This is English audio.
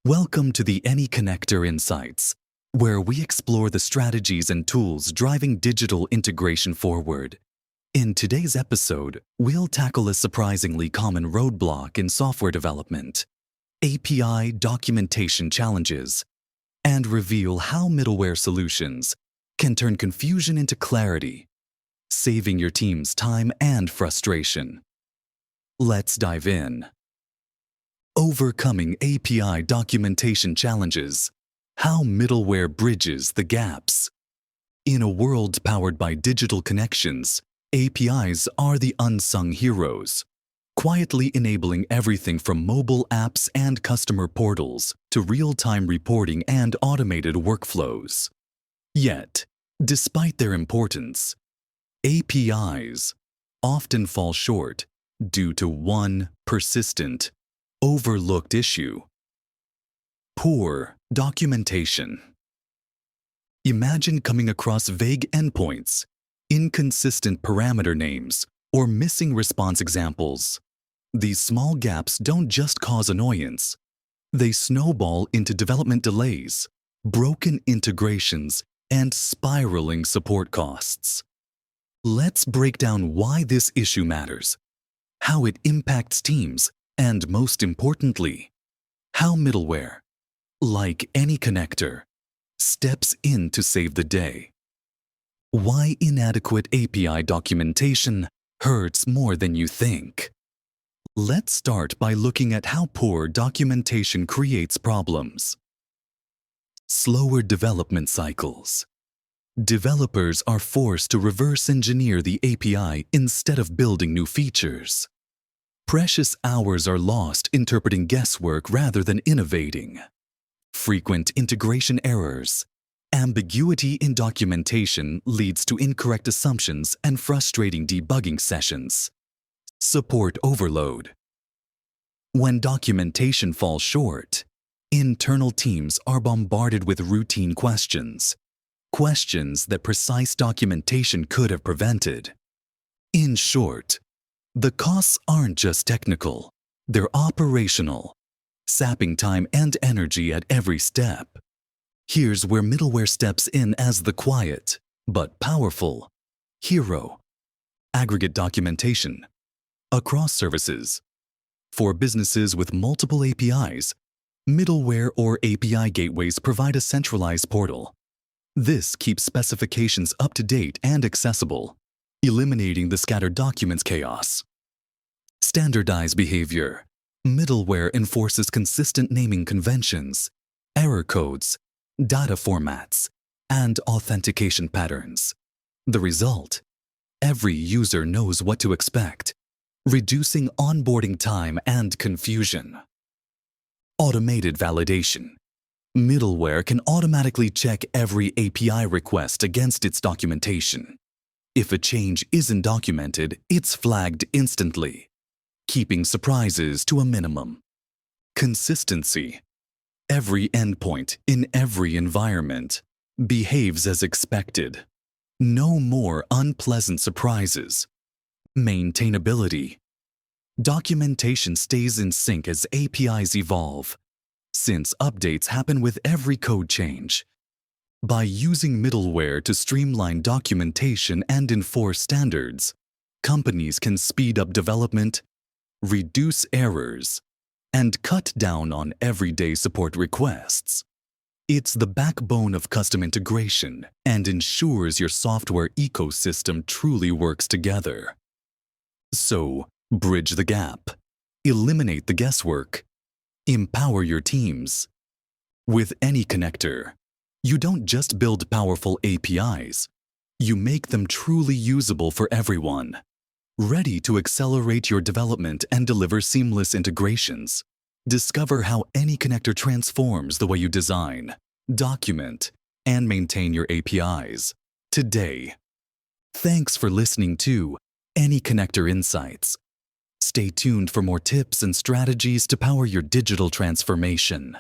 Welcome to the Any Connector Insights, where we explore the strategies and tools driving digital integration forward. In today's episode, we'll tackle a surprisingly common roadblock in software development, API documentation challenges, and reveal how middleware solutions can turn confusion into clarity, saving your team's time and frustration. Let's dive in. Overcoming API documentation challenges. How middleware bridges the gaps. In a world powered by digital connections, APIs are the unsung heroes, quietly enabling everything from mobile apps and customer portals to real-time reporting and automated workflows. Yet, despite their importance, APIs often fall short due to one persistent, overlooked issue: poor documentation. Imagine coming across vague endpoints, inconsistent parameter names, or missing response examples. These small gaps don't just cause annoyance. They snowball into development delays, broken integrations, and spiraling support costs. Let's break down why this issue matters, how it impacts teams, and most importantly, how middleware, like any connector, steps in to save the day. Why inadequate API documentation hurts more than you think. Let's start by looking at how poor documentation creates problems. Slower development cycles. Developers are forced to reverse engineer the API instead of building new features. Precious hours are lost interpreting guesswork rather than innovating. Frequent integration errors. Ambiguity in documentation leads to incorrect assumptions and frustrating debugging sessions. Support overload. When documentation falls short, internal teams are bombarded with routine questions that precise documentation could have prevented. In short, the costs aren't just technical, they're operational, sapping time and energy at every step. Here's where middleware steps in as the quiet, but powerful, hero. Aggregate documentation. Across services. For businesses with multiple APIs, middleware or API gateways provide a centralized portal. This keeps specifications up to date and accessible, eliminating the scattered documents chaos. Standardize behavior. Middleware enforces consistent naming conventions, error codes, data formats, and authentication patterns. The result? Every user knows what to expect, reducing onboarding time and confusion. Automated validation. Middleware can automatically check every API request against its documentation. If a change isn't documented, it's flagged instantly, keeping surprises to a minimum. Consistency. Every endpoint in every environment behaves as expected. No more unpleasant surprises. Maintainability. Documentation stays in sync as APIs evolve, since updates happen with every code change. By using middleware to streamline documentation and enforce standards, companies can speed up development, reduce errors, and cut down on everyday support requests. It's the backbone of custom integration and ensures your software ecosystem truly works together. So, bridge the gap, eliminate the guesswork, empower your teams. With any connector, you don't just build powerful APIs, you make them truly usable for everyone. Ready to accelerate your development and deliver seamless integrations? Discover how any connector transforms the way you design, document, and maintain your APIs today. Thanks for listening to Any Connector Insights. Stay tuned for more tips and strategies to power your digital transformation.